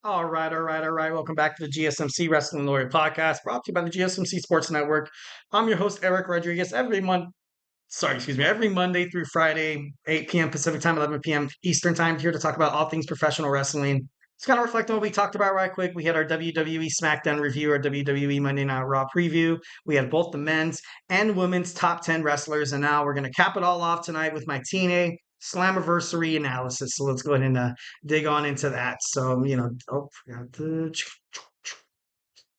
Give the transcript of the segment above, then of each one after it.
All right. Welcome back to the GSMC Wrestling Laureate podcast, brought to you by the GSMC Sports Network. I'm your host, Eric Rodriguez. Every Monday through Friday, 8 p.m. Pacific time, 11 p.m. Eastern time, here to talk about all things professional wrestling. Just kind of reflect on what we talked about right quick. We had our WWE SmackDown review, our WWE Monday Night Raw preview. We had both the men's and women's top 10 wrestlers, and now we're going to cap it all off tonight with my TNA Slammiversary analysis. So let's go ahead and dig on into that. So, forgot to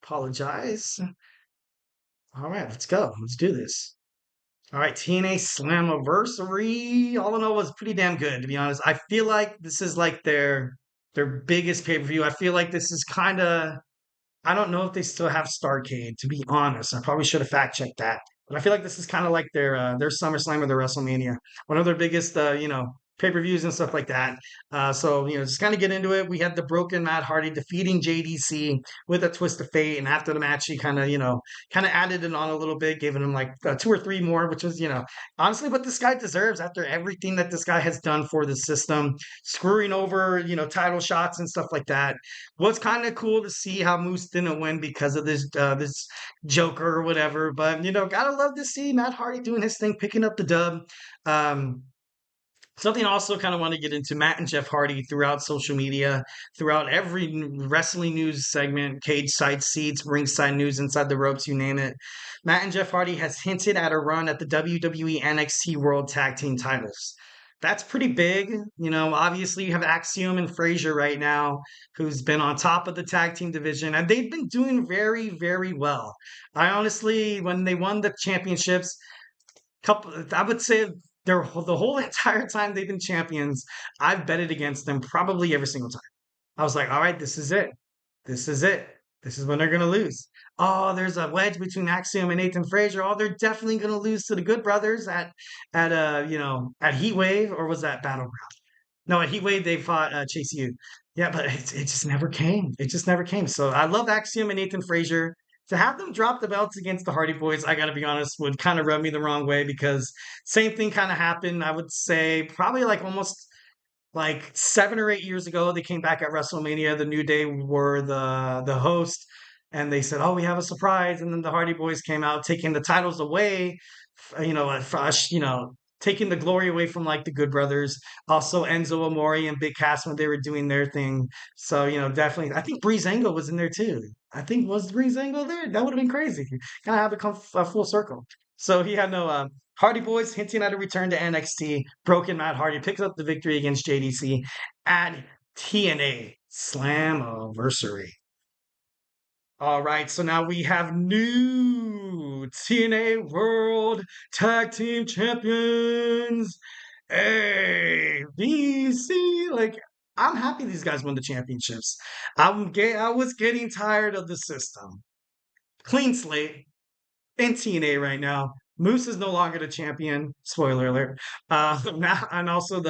apologize. All right, let's go. Let's do this. All right, TNA Slammiversary. All in all, was pretty damn good, to be honest. I feel like this is like their biggest pay per view. I feel like this is kind of. I don't know if they still have Starrcade. To be honest, I probably should have fact checked that. But I feel like this is kind of like their SummerSlam or their WrestleMania, one of their biggest pay per views and stuff like that. Just kind of get into it. We had the broken Matt Hardy defeating JDC with a twist of fate, and after the match, he kind of added it on a little bit, giving him like two or three more, which was honestly what this guy deserves after everything that this guy has done for the system, screwing over title shots and stuff like that. Was kind of cool to see how Moose didn't win because of this Joker or whatever, but gotta love to see Matt Hardy doing his thing, picking up the dub. Um, Something I also kind of want to get into Matt and Jeff Hardy throughout social media, throughout every wrestling news segment, cage side seats, ringside news, inside the ropes, you name it. Matt and Jeff Hardy has hinted at a run at the WWE NXT World Tag Team titles. That's pretty big. Obviously you have Axiom and Frazier right now, who's been on top of the tag team division, and they've been doing very, very well. I honestly, when they won the championships, I would say the whole entire time they've been champions, I've betted against them probably every single time. I was like, all right, this is it. This is it. This is when they're gonna lose. Oh, there's a wedge between Axiom and Nathan Frazier. Oh, they're definitely gonna lose to the Good Brothers at Heatwave, or was that Battleground? No, at Heatwave they fought Chase U. Yeah, but it just never came. It just never came. So I love Axiom and Nathan Frazier. To have them drop the belts against the Hardy Boys, I got to be honest, would kind of rub me the wrong way because same thing kind of happened. I would say probably like almost like 7 or 8 years ago, they came back at WrestleMania. The New Day were the host, and they said, "Oh, we have a surprise." And then the Hardy Boys came out, taking the titles away, taking the glory away from like the Good Brothers. Also, Enzo Amore and Big Cass when they were doing their thing. So definitely, I think Breezango was in there too. I think was Breezango there. That would have been crazy. Kind of have it come full circle. So he had no Hardy Boys hinting at a return to NXT. Broken Matt Hardy picks up the victory against JDC at TNA Slammiversary. All right, so now we have new TNA World Tag Team Champions, ABC. Like, I'm happy these guys won the championships. I was getting tired of the system. Clean slate in TNA right now. Moose is no longer the champion. Spoiler alert. And also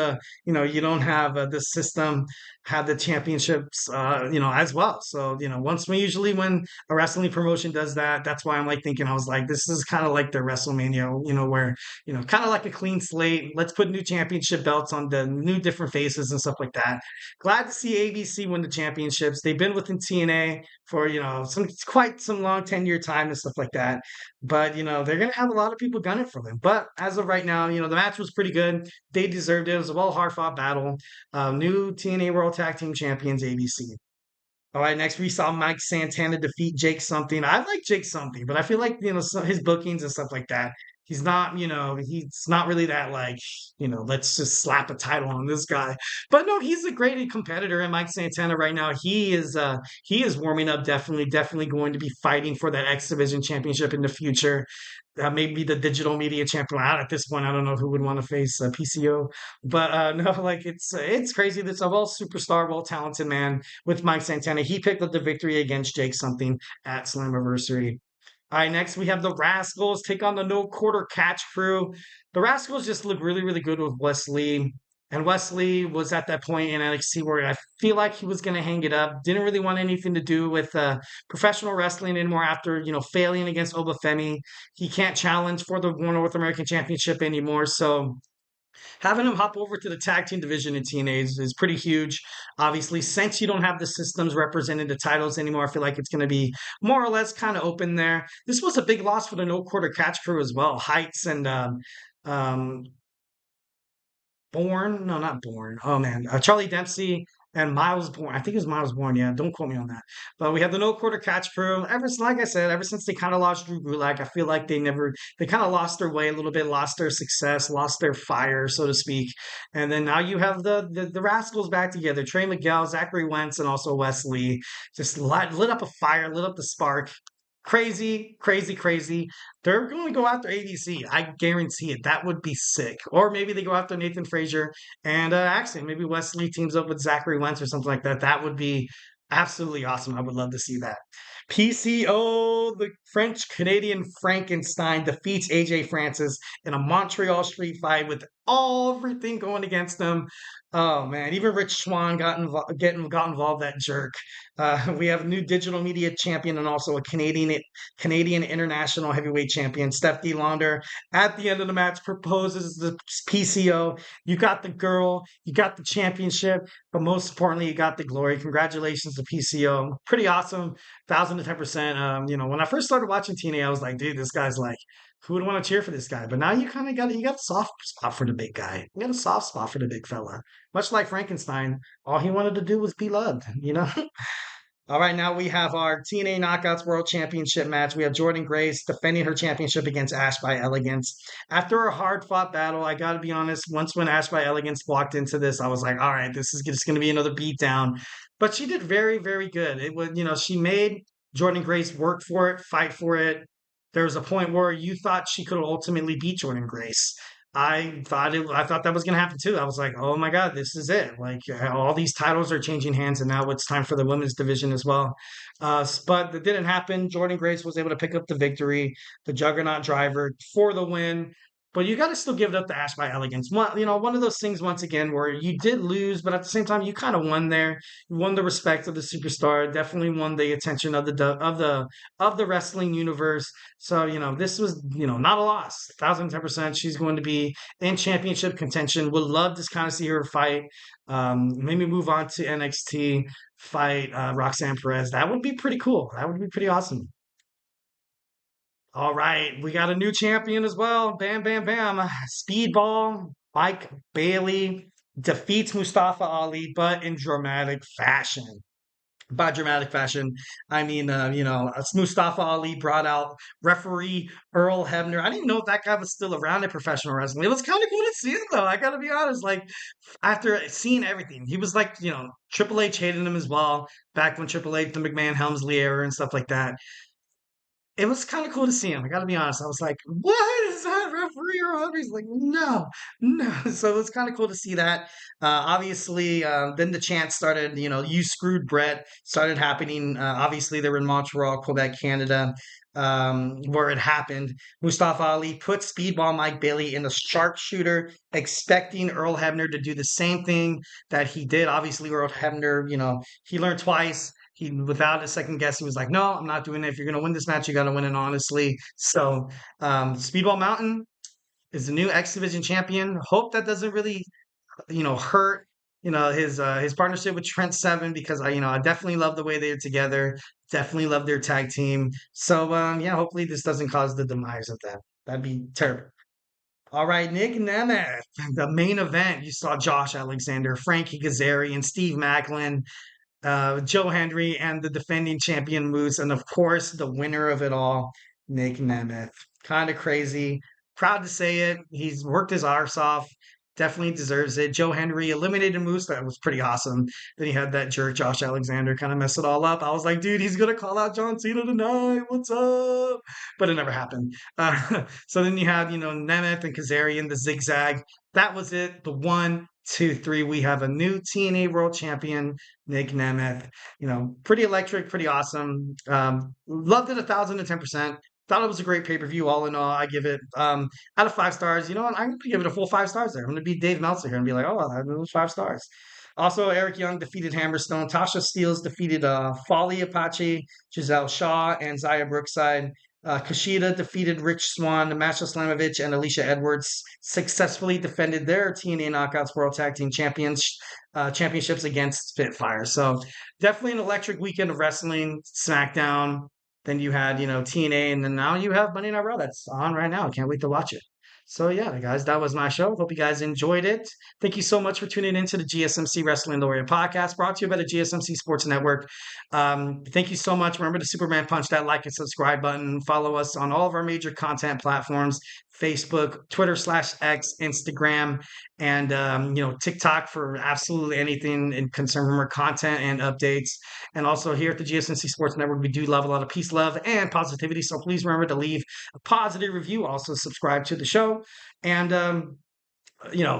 you don't have the system have the championships, as well. So when a wrestling promotion does that, that's why I'm like thinking I was like, this is kind of like the WrestleMania, where kind of like a clean slate. Let's put new championship belts on the new different faces and stuff like that. Glad to see ABC win the championships. They've been within TNA for quite some long 10-year time and stuff like that. But they're gonna have a lot of people gunning for them. But as of right now, the match was pretty good. They deserved it. It was a well hard fought battle. New TNA World Tag Team Champions ABC. All right, next we saw Mike Santana defeat Jake Something. I like Jake Something, but I feel like his bookings and stuff like that. He's not really that like let's just slap a title on this guy. But no, he's a great competitor, and Mike Santana right now he is warming up. Definitely going to be fighting for that X Division Championship in the future. Maybe the digital media champion. At this point, I don't know who would want to face PCO, but no, like it's crazy. This a well superstar, well talented man with Mike Santana. He picked up the victory against Jake Something at Slammiversary. All right, next we have the Rascals take on the No Quarter Catch Crew. The Rascals just look really, really good with Wesley. And Wesley was at that point in NXT where I feel like he was going to hang it up. Didn't really want anything to do with professional wrestling anymore after, failing against Obafemi. He can't challenge for the North American Championship anymore. So Having him hop over to the tag team division in TNA is pretty huge. Obviously, since you don't have the systems representing the titles anymore, I feel like it's going to be more or less kind of open there. This was a big loss for the no quarter catch crew as well. Heights and um, Bourne, no, not Bourne. Oh man, Charlie Dempsey and Miles Bourne. I think it was Miles Bourne. Yeah, don't quote me on that. But we have the no quarter catch crew. Like I said, ever since they kind of lost Drew Gulak, I feel like they kind of lost their way a little bit, lost their success, lost their fire, so to speak. And then now you have the Rascals back together. Trey Miguel, Zachary Wentz, and also Wesley just lit up a fire, lit up the spark. Crazy, crazy, crazy. They're going to go after ADC. I guarantee it. That would be sick. Or maybe they go after Nathan Frazier and actually maybe Wesley teams up with Zachary Wentz or something like that. That would be absolutely awesome. I would love to see that. PCO, the French Canadian Frankenstein defeats AJ Francis in a Montreal street fight with everything going against them. Oh man, even Rich Swann got involved. That jerk. We have a new digital media champion and also a Canadian International Heavyweight Champion, Steph D. Launder. At the end of the match, proposes the PCO. You got the girl, you got the championship, but most importantly, you got the glory. Congratulations to PCO. Pretty awesome. 1,010%. When I first started watching TNA, I was like, dude, this guy's like, who would want to cheer for this guy? But now you kind of got a soft spot for the big guy. You got a soft spot for the big fella. Much like Frankenstein, all he wanted to do was be loved. All right, now we have our TNA Knockouts World Championship match. We have Jordynne Grace defending her championship against Ash by Elegance. After a hard-fought battle, I got to be honest, once when Ash by Elegance walked into this, I was like, all right, this is just going to be another beatdown. But she did very, very good. It was, she made Jordynne Grace work for it, fight for it. There was a point where you thought she could ultimately beat Jordynne Grace. I thought that was gonna happen too. I was like, oh my God, this is it. Like all these titles are changing hands, and now it's time for the women's division as well. But that didn't happen. Jordynne Grace was able to pick up the victory, the Juggernaut driver for the win. But you got to still give it up to Ash by Elegance. One of those things once again where you did lose, but at the same time you kind of won there. You won the respect of the superstar. Definitely won the attention of the wrestling universe. So, this was, not a loss. 1,010%. She's going to be in championship contention. Would love to kind of see her fight. Maybe move on to NXT, fight Roxanne Perez. That would be pretty cool. That would be pretty awesome. All right, we got a new champion as well. Bam, bam, bam. Speedball, Mike Bailey defeats Mustafa Ali, but in dramatic fashion. By dramatic fashion, I mean, Mustafa Ali brought out referee Earl Hebner. I didn't know if that guy was still around in professional wrestling. It was kind of cool to see him, though. I got to be honest. Like, after seeing everything, he was like, Triple H hated him as well back when Triple H, the McMahon Helmsley era and stuff like that. It was kind of cool to see him. I got to be honest. I was like, "What is that referee?" Or he's like, "No, no." So it was kind of cool to see that. Obviously, then the chant started. You screwed Brett started happening. Obviously, they were in Montreal, Quebec, Canada, where it happened. Mustafa Ali put Speedball Mike Bailey in the sharpshooter, expecting Earl Hebner to do the same thing that he did. Obviously, Earl Hebner, he learned twice. He, without a second guess, he was like, "No, I'm not doing it. If you're going to win this match, you got to win it honestly." So, Speedball Mountain is the new X Division champion. Hope that doesn't really, hurt, his partnership with Trent Seven because I definitely love the way they're together. Definitely love their tag team. So, yeah, hopefully this doesn't cause the demise of them. That'd be terrible. All right, Nic Nemeth, the main event. You saw Josh Alexander, Frankie Kazarian, Steve Macklin, Joe Hendry, and the defending champion Moose, and of course the winner of it all, Nic Nemeth. Kind of crazy. Proud to say it. He's worked his arse off. Definitely deserves it. Joe Hendry eliminated Moose. That was pretty awesome. Then he had that jerk Josh Alexander kind of mess it all up. I was like, dude, he's gonna call out John Cena tonight. What's up? But it never happened. So then you had Nemeth and Kazarian, the zigzag. That was it. The 1, 2, 3. We have a new TNA World Champion, Nic Nemeth. Pretty electric, pretty awesome. Loved it 1,010%. Thought it was a great pay-per-view. All in all, I give it out of 5 stars. You know what? I'm gonna give it a full 5 stars there. I'm gonna be Dave Meltzer here and be like, oh, that was 5 stars. Also, Eric Young defeated Hammerstone. Tasha Steeles defeated Folly Apache, Giselle Shaw, and Zaya Brookside. Kushida defeated Rich Swann, Masha Slamovich, and Alicia Edwards successfully defended their TNA Knockouts World Tag Team Championships against Spitfire. So definitely an electric weekend of wrestling. SmackDown. Then you had, TNA, and then now you have Monday Night Raw that's on right now. I can't wait to watch it. So yeah, guys, that was my show. Hope you guys enjoyed it. Thank you so much for tuning into the GSMC Wrestling Laureate podcast, brought to you by the GSMC Sports Network. Thank you so much. Remember to Superman punch that like and subscribe button. Follow us on all of our major content platforms: Facebook, Twitter/X, Instagram, and TikTok for absolutely anything in concern rumor content and updates. And also here at the GSMC Sports Network, we do love a lot of peace, love, and positivity. So please remember to leave a positive review. Also subscribe to the show. And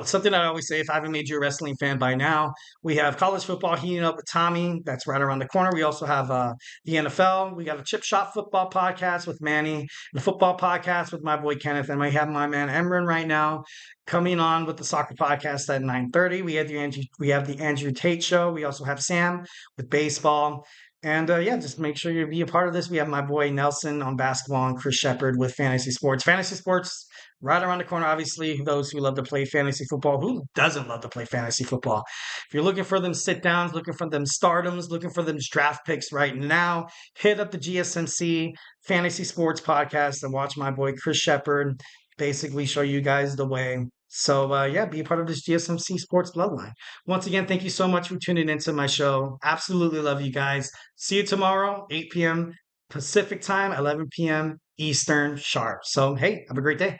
something I always say, if I haven't made you a wrestling fan by now, we have college football heating up with Tommy. That's right around the corner. We also have the NFL. We got a Chip Shot football podcast with Manny, and a football podcast with my boy Kenneth, and we have my man Emran right now coming on with the soccer podcast at 9:30. We have the Andrew Tate show. We also have Sam with baseball. And just make sure you be a part of this. We have my boy Nelson on basketball and Chris Shepard with fantasy sports. Fantasy sports right around the corner. Obviously, those who love to play fantasy football. Who doesn't love to play fantasy football? If you're looking for them sit downs, looking for them stardoms, looking for them draft picks right now, hit up the GSMC Fantasy Sports Podcast and watch my boy Chris Shepard basically show you guys the way. So, be a part of this GSMC Sports Bloodline. Once again, thank you so much for tuning into my show. Absolutely love you guys. See you tomorrow, 8 p.m. Pacific time, 11 p.m. Eastern sharp. So, hey, have a great day.